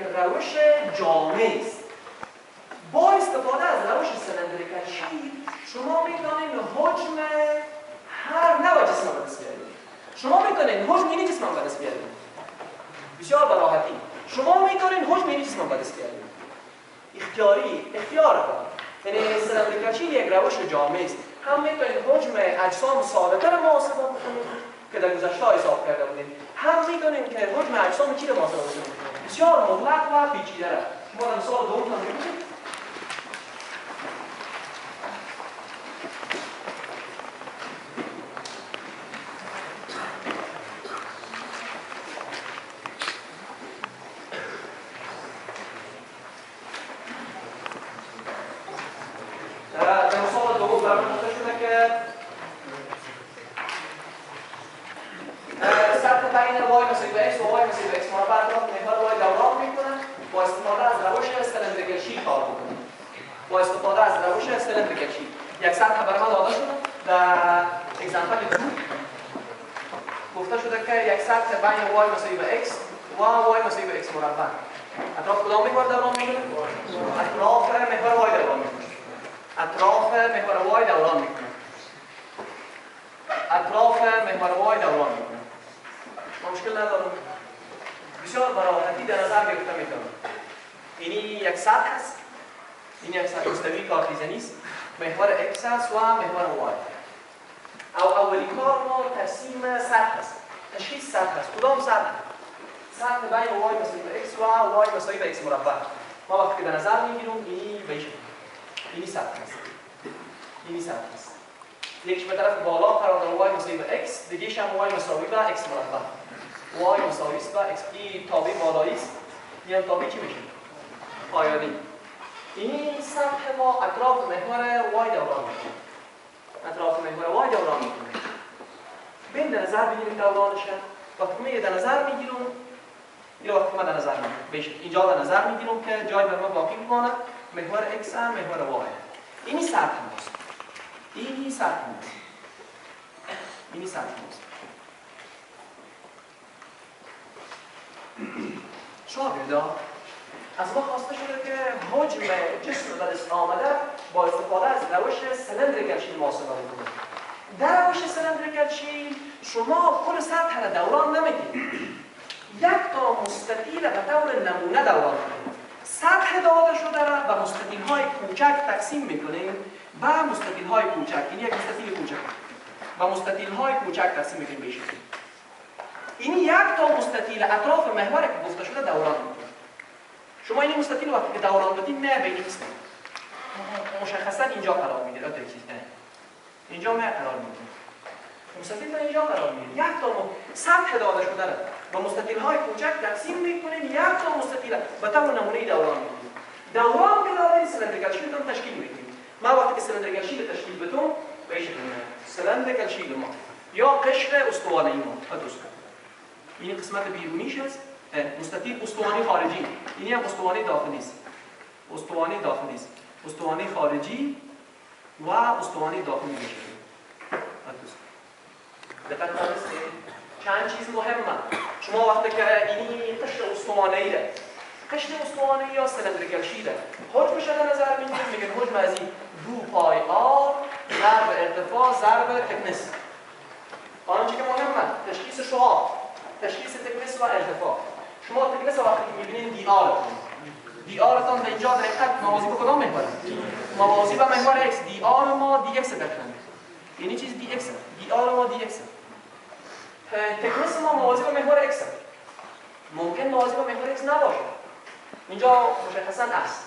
روش جامع است. با استفاده از روش سلندریکال شیل شما میتونید حجم هر نوع جسم را دست بیارید. شما میتونید حجم این جسم را دست بیارید. بسیار به راحتی. شما میتونید حجم این جسم را دست بیارید. اختیار دارید. یعنی سلندریکال شیل یک روش جامع است. هم میتونید حجم اجسام سابقه را محاسبه بکنید که در گذشته حساب کرده بودیم. هم میتونید که حجم اجسام چی را محاسبه بکنید. بسیار مطلق و پیچیده است. شما در مثال دوم ببینید. یکیش به طرف بالا قرار داره y مساوی به x، دیگه‌ش هم y مساوی به x مربع. y مساوی است به x. این تابع بالایی است. این هم تابع چی میشه؟ پایانی. این سطح ما اطراف محور y دوران میکنه. اطراف محور y دوران میکنه. بین در نظر بگیریم دورانش. وقتی میگه در نظر میگیرم، یا وقتی ما در نظر میگیرم، اینجا در نظر میگیرم که جای بر ما باقی میمونه محور x هم محور y. این سطح ماست. این سطح ماست. این سطح ماست. شاگردا از ما خواسته شده که حجم جسم به دست آمده با استفاده از روش سلندریکال شیل محاسبه بکنید. در روش سلندریکال شیل شما کل سطح را دوران نمیدید. یک تا مستطیل به طور نمونه دوران کنید. سطح داده شده را به مستطیل‌های کوچک تقسیم میکنیم. به مستطیل‌های کوچک، این یک مستطیل کوچک. به مستطیل‌های کوچک تقسیم میکنیم بشه. این یک تا مستطیل اطراف محور که گفته شده دوران میکنه. شما این مستطیل وقتی که دوران بدید نه به این قسمت مشخصا اینجا قرار میگیره. اینجا نه قرار میگیره. مستطیل اینجا قرار میگیره. یک تا سطح داده شده را با مستطیل‌های کوچک تقسیم میکنیم. یک تا مستطیل به طور نمونه دوران میکنیم. دوران که داره سلندریکال شیل تشکیل میکنیم. ما وقتی که سلندریکال شیل تشکیل بدم بهش سلندریکال شیل ما یا قشر استوانه‌ای ما دوست. این قسمت بیرونیش است. مستطیل استوانه خارجی. این هم استوانه داخلی است. استوانه داخلی است. استوانه خارجی و استوانه داخلی میشه. دقت کنید چند چیز مهمه. شما وقتی که این قشر استوانه‌ای است. قشر استوانه‌ای یا سلندریکال شیل حجمش در نظر میگیریم میگن حجم از این 2 پای آر ضرب ارتفاع ضرب تکنس. آنچه که مهمه تشخیص شعاع، تشخیص تکنس و ارتفاع. شما تکنس وقتی که میبینید دی آر تان به اینجا در حقیقت موازی به کدام محور؟ موازی به محور x. دی آر ما دی x دقیقاً. یعنی چیز دی x. دی آر ما دی x. تکنس ما موازی به محور x. ممکن موازی به محور x نباشه. اینجا مشخصاً است.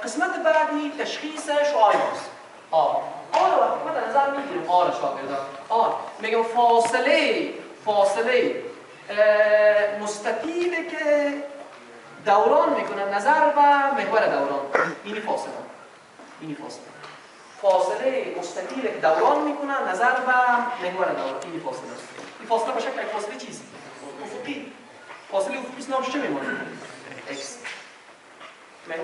قسمت بعدی تشخیص شعاع ماست. آر وقتی ما در نظر میگیریم آر شاگردان. میگم فاصله مستطیلی که دوران میکنه نظر به محور دوران. این فاصله مستطیلی که دوران میکنه نظر به محور دوران. این فاصله است. این فاصله به شکل فاصله چیست؟ افقی. فاصله افقی نامش چه میمونه؟ x.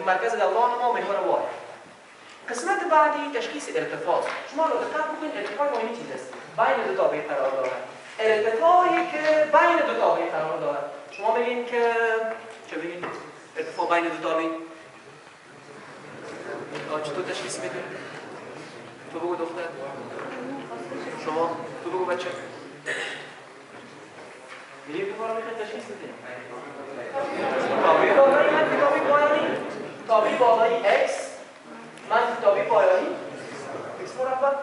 مرکز دوران ما محور y. قسمت بعدی تشخیص ارتفاع. شما رو دقت بکنید ارتفاع با این چیز است. بین دو تابع قرار دارد. ارتفاعی که بین دو تابع قرار دارد. شما بگین که چه بگین خب بین دو تابعی چطور تشخیص میدی؟ تو بگو دختر شما تو بگو بچه میری بگو میخواد تشخیص میدی تابعی بالایی من تابعی پایانی تابعی بالایی x من تابعی پایانی x مربع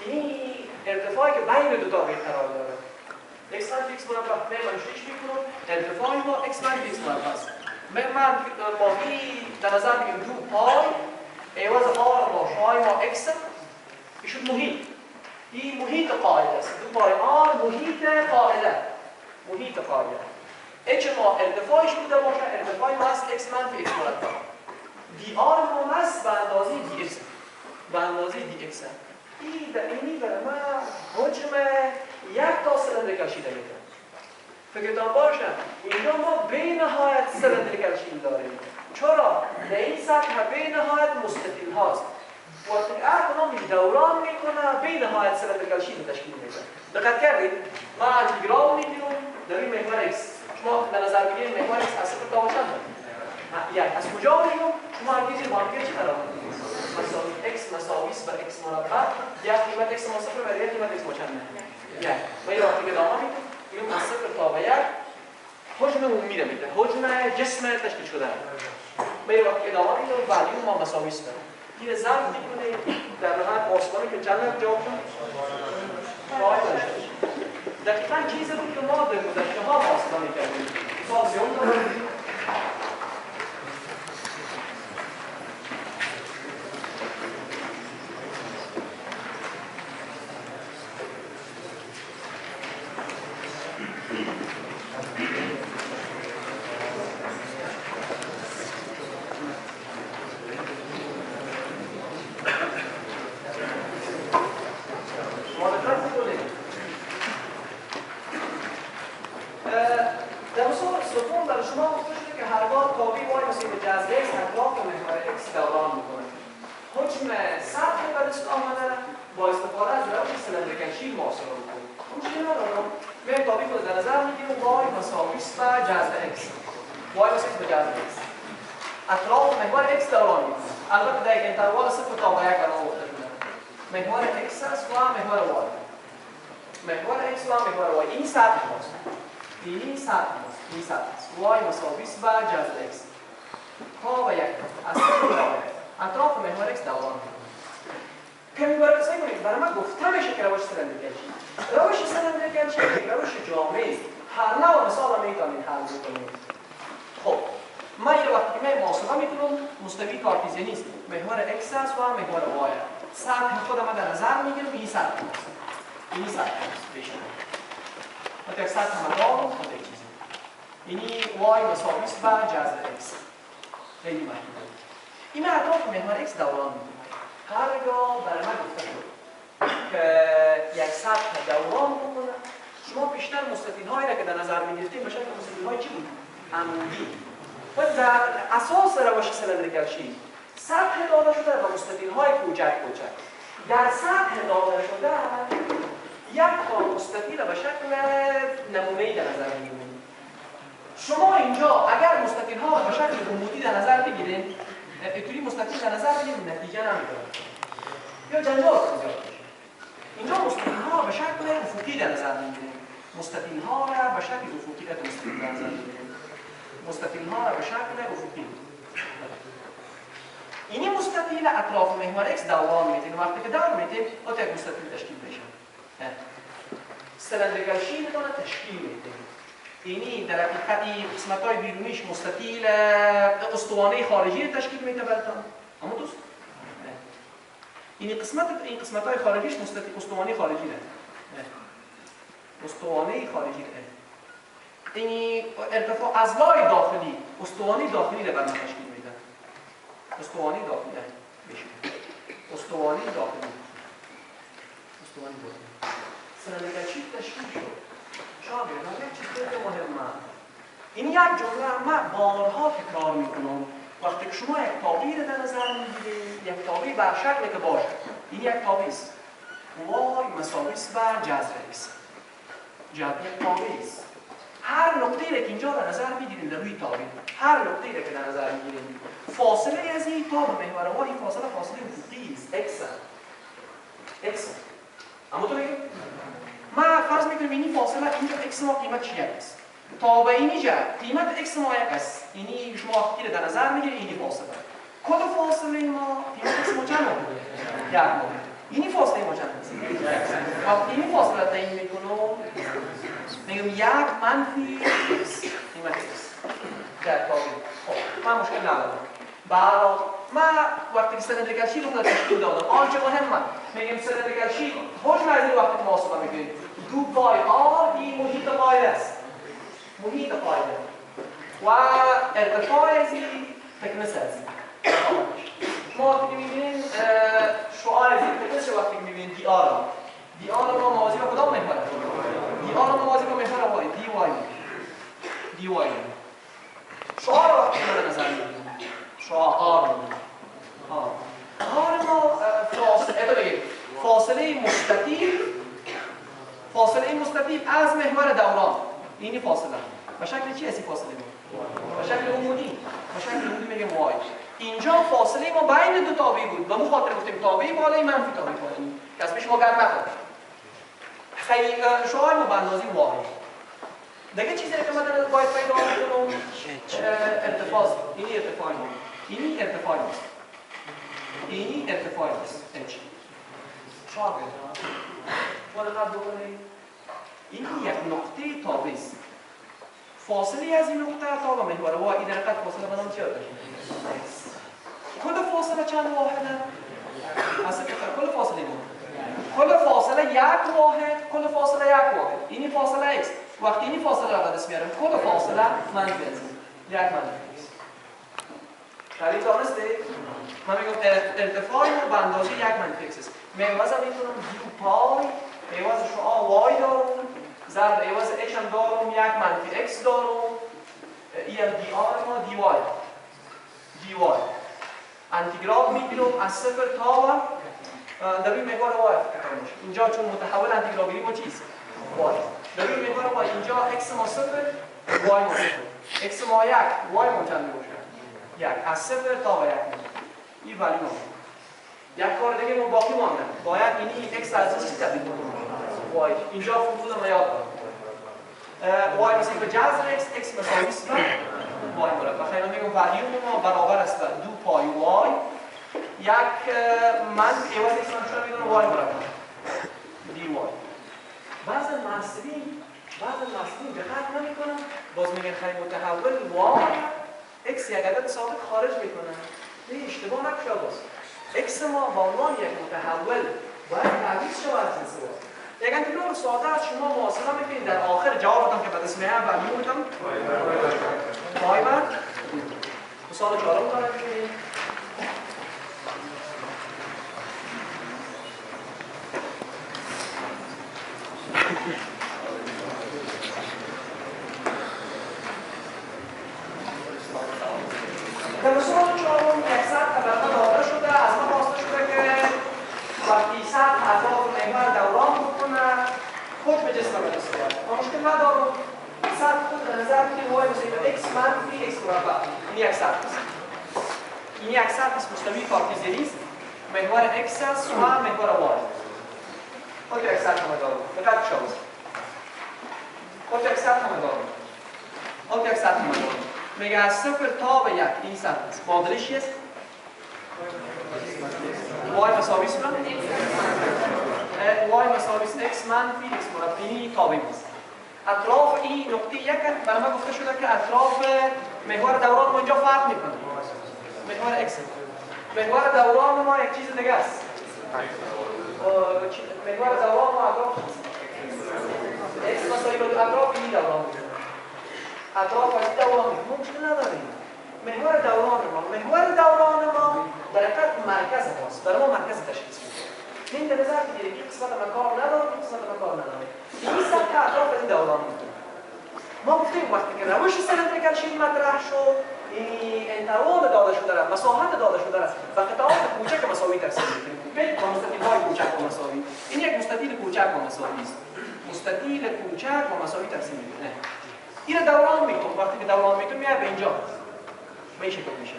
این ارتفاعی که بین دو تابعی قرار داره x من x مربع من شیش میکنم ارتفاعی ما x من x مربع است من باقی در نظر بگیم دو پای عوض r ما شای ما x ایشون محیط این محیط قاعده است دو پای r محیط قاعده محیط قاعده h ما ارتفاعش بوده باشه ارتفاعی ما است x منفی x مربع دی آر ما هست به اندازه دی x به اندازه دی x این در اینی برای من حجم یک تا سلندریکال شیل میده فکرتان باشه اینجا ما به نهایت سلندریکال شیل داریم چرا؟ در این سطح به نهایت مستطیل هاست وقتی ارقام دوران میکنه به نهایت سلندریکال شیل تشکیل میده دقت کردید؟ ما انتگرال میگیرم در این محور x شما در نظر بگیرید محور x از صفر تا چند یک از کجا میگم شما هرگز با هم چه قرار میدید مساوی x مساوی است بر x مربع یک قیمت x ما صفر و یک قیمت x ما چند یک ما این وقتی که ادامه میدیم میگم از صفر تا به یک حجم عمومی رو میده حجم جسم تشکیل شده ما این وقتی ادامه میدیم ولیو ما مساوی است این ضرب میکنه در نهایت آسمانی که چند جواب شد شاید نشه دقیقاً چیزی بود که ما در گذشته ها محاسبه میکردیم مثال زیون داریم y مساوی است بر جذر x تا و یک از اطراف محور x دوران کمی برای سعی کنید برای من گفته میشه که روش سلندریکال شیل روش سلندریکال شیل روش جامع است هر نوع مثال میتونید حل کنید خب من یه وقتی که من محاسبه میکنم مستوی کارتیزیانی است محور x است و محور y سطح خودم در نظر میگیرم این سطح است این سطح است بشه وقتی سطح مدار خود چیزی یعنی y مساوی است بر جذر x خیلی مهمه این اطراف محور x دوران میکنه هرگاه برای من گفته شد که یک سطح دوران بکنه شما بیشتر مستطیل هایی را که در نظر میگرفتیم به شکل مستطیل های چی بود؟ عمودی و در اساس روش سلندریکال شیل سطح داده شده و مستطیل های کوچک در سطح داده شده یک تا مستطیل به شکل نمونه‌ای در نظر میگیریم شما اینجا اگر مستطیل ها به شکل عمودی در نظر بگیرید اینطوری مستطیل در نظر بگیرید نتیجه نمیده یا جنجال زیاد میشه اینجا مستطیل ها به شکل افقی در نظر میگیریم مستطیل ها را به شکل افقی در نظر میگیریم مستطیل ها را به شکل افقی اینی مستطیل اطراف محور x دوران میتین وقتی که دور میتین تا یک مستطیل تشکیل میشه سلندریکال شیل داره تشکیل میده اینی در حقیقت قسمت های بیرونیش مستطیل استوانه خارجی تشکیل میده براتون اما دوست این قسمت های خارجیش مستطیل استوانه خارجی نه استوانه خارجی نه این ارتفاع از لای داخلی استوانه داخلی رو برام تشکیل میده استوانه داخلی بشه استوانه داخلی سلندریکال شیل تشکیل شد شاگردان یک چیز خیلی مهمه این یک جمله من بارها تکرار میکنم وقتی که شما یک تابعی رو در نظر میگیرید یک تابعی بر شکل که باشه این یک تابعی است y مساوی است بر جذر x یک تابعی است هر نقطه‌ای که اینجا در نظر میگیریم در روی تابع، هر نقطه‌ای که در نظر میگیریم فاصله از این تا به محور ما، این فاصله افقی است، x. اما تو بگیم ما فرض میکنیم این فاصله اینجا x ما قیمت چی است؟ تا به اینجا قیمت x ما یک است. اینی شما وقتی در نظر میگیرید اینی فاصله. کل فاصله ما قیمت x ما چند بود؟ یک بود. اینی فاصله ما چند است؟ وقتی این فاصله تعیین میکنم میگم یک منفی x قیمت x در تابع. خب من مشکل ندارم. برای ما وقتی که سلندریکال شیل رو تشکیل دادم آنچه مهمه میگیم سلندریکال شیل حجم از این وقتی محاسبه میکنیم 2 پای آر این محیط قاعده است، محیط قاعده و ارتفاع از این تکنس از این. ما وقتی میبینیم شعاع از این تکنس وقتی میبینیم دی آر ما موازی با کدام محور؟ دی آر ما موازی با محور وای دی وای شعاع رو وقتی در نظر میبینیم شعاع آر ما فاصله مستطیل از محور دوران اینی فاصله به شکل چی هستی فاصله به شکل عمودی میگیم وای. اینجا فاصله ما بین دو تابع بود به اون خاطر گفتیم تابع بالایی منفی تابع پایینی که از پیش ما گرد نخورد شعاع ما به اندازه وای. دیگه چیزی که من باید پیدا کنم ارتفاع است. اینی ارتفاع است h شعاع شما دقت بکنید این یک نقطه تابع است. فاصله از این نقطه تا به محور وای این دقت فاصله بدم چی داره؟ کل فاصله چند واحده؟ اصلا کل فاصله یک واحد اینی فاصله x وقتی اینی فاصله را به دست میارم کل فاصله منفی از یک منفی دلیل دانسته؟ من میگم ارتفاع ما به اندازه یک منفی x است. معوض میکنم دو پای عوض شعاع y دارم ضرب عوض h هم دارم یک منفی x دارم ای هم دی آر ما دی وای انتگرال میگیرم از صفر تا در روی محور وای اینجا چون متحول انتگرال بگیریم ما چیست؟ وای در روی محور وای اینجا x ما صفر وای ما صفر x ما یک وای ما چند میشه؟ یک از صفر تا یک این ولی ما یک کار دیگه ما باقی مانده باید اینی x از چیز تبدیل کنیم وای اینجا فرمول ما یاد وای مثل به جذر x مساوی است وای مربع خیلی میگم ولیوم ما برابر است دو پای وای یک من عوض x من شده میگم وای مربع دی وای بعضا محصولین دقت نمیکنن باز میگن خیلی متحول وای x یک عدد ثابت خارج میکنن این اشتباه نکشه باز x ما با عنوان یک متحول باید تعویض شود از این سوال یک انتگرال ساده از شما محاسبه میکنید در آخر جواب بدم که به اسم هم و میوتم وای بر مثال 4 رو دارم میکنید در مثال 4 یک سطح طبقه داده شده از ما خواسته شده که وقتی سطح اطراف محور دوران بکنه حجم جسم برسه ما مشکل ندارم سطح خود در نظر میگیریم وای مثل x منفی x مربع این یک سطح است این یک سطح است مستوی کارتیزیانی است محور x است و محور y خود یک سطح هم دارم دقت شما خود یک سطح هم دارم میگه از صفر تا به یک این سطح است معادلش چی است؟ y مساوی است y مساوی است x منفی x مربع این تابع است. اطراف این نقطه یک برای ما گفته شده که اطراف محور دوران ما اینجا فرق میکنه محور x محور دوران ما یک چیز دیگه است محور دوران ما اطراف x مساوی به اطراف این دوران اطراف از دوران ممکن نداریم محور دوران ما در حقیقت مرکز ماست برای ما مرکز تشخیص میده این در نظر بگیرید که قسمت ما کار نداره قسمت ما کار نداره این سطح اطراف این دوران میده ما گفتیم وقتی که روش سلندریکال شیل مطرح شد این انترول داده شده است مساحت داده شده است و قطعات کوچک مساوی تقسیم می‌کنیم به مستطیل‌های کوچک و مساوی این یک مستطیل کوچک و مساوی است مستطیل کوچک و مساوی تقسیم می‌کنه این دوران میکنه. وقتی که دوران میکنه میاد به اینجا به این شکل میشه.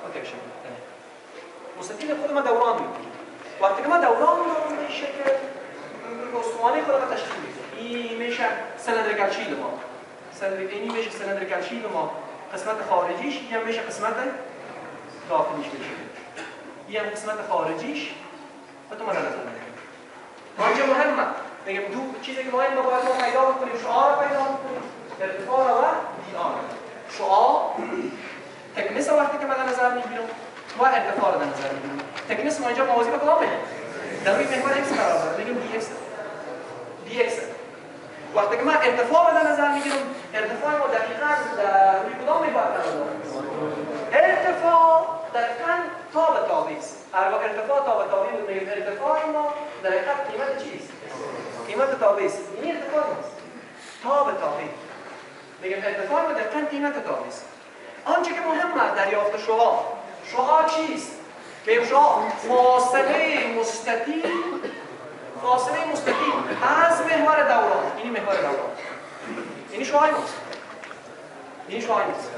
اوکی شکل مستطیل خود من دوران میکنه. وقتی که من دوران دارم به این شکل استوانه خود رو تشکیل میده. این میشه سلندریکال شیل ما. این میشه سلندریکال شیل ما. قسمت خارجیش این میشه قسمت داخلیش میشه. این قسمت خارجیش و تو من نظر میگیرم. آنجا مهمه. میگم دو چیزی که مهمه باید ما پیدا بکنیم، شعاع رو پیدا بکنیم، ارتفاع و دیار. شعاع تکنس وقتی که من در نظر میگیرم و ارتفاع رو در نظر میگیرم. تکنس ما اینجا موازی به کدام میشه؟ در روی محور x قرار داره. میگیم dx. وقتی که من ارتفاع رو در نظر میگیرم، ارتفاع ما دقیقاً در روی کدام محور قرار داره؟ ارتفاع دقیقاً تا به تابع است. هرگاه ارتفاع تا به تابع بود میگیم ارتفاع ما در حقیقت قیمت چیست؟ قیمت تابع است. این ارتفاع است. تا به تابع. میگیم ارتفاع ما دقیقاً قیمت تابع است. آنچه که مهمه دریافت شعاع. شعاع چیست؟ میگیم شعاع فاصله مستطیل از محور دوران. این محور دوران. این شعاع ماست. این شعاع ماست.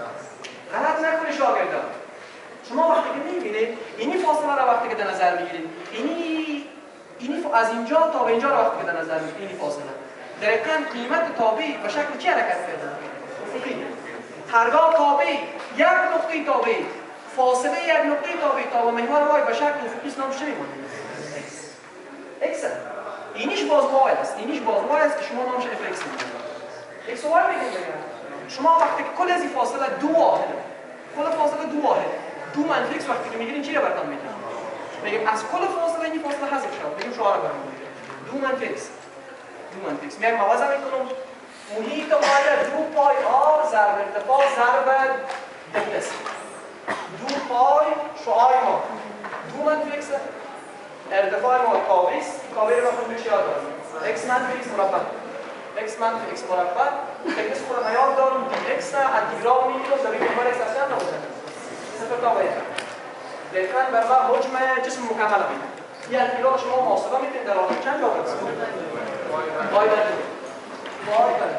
غلط نکنید شاگردان. شما وقتی که می‌بینید اینی فاصله را وقتی که در نظر می‌گیرید، اینی از اینجا تا به اینجا را وقتی که در نظر می‌گیرید، این فاصله دقیقاً قیمت تابع به شکل چی حرکت کرده؟ افقی. هرگاه تابع یک نقطه تابع فاصله یک نقطه تابع تا به محور وای به شکل افقی نام چه می‌مونه؟ x. اینیش باز وای است. اینیش باز وای است که شما نامش f x می‌گیرید. x و y می‌گید. شما وقتی که کل از این فاصله دو واحده. کل فاصله دو واحد. دو منفی x وقتی که میگیرین چی رو براتون میگه؟ میگیم از کل فاصله این فاصله حذف شد. میگیم شعاع رو براتون میگه. دو منفی x. میگم موازنه میکنم محیط مایل 2 پای r ضرب ارتفاع ضرب دپلس. 2 پای شعاع ما 2 منفی x ارتفاع ما تابع است. تابع رو بخونیم چی یاد داریم؟ x منفی x مربع. x منفی x مربع. تکنس خود ما یاد داریم dx انتگرال میکنم در این محور x اصلا نبوده. صفر تا به دقیقاً بر حجم جسم مکمل میده. این انتگرال شما محاسبه میکنید در آخر چند جا برسید؟ وای بر وای بر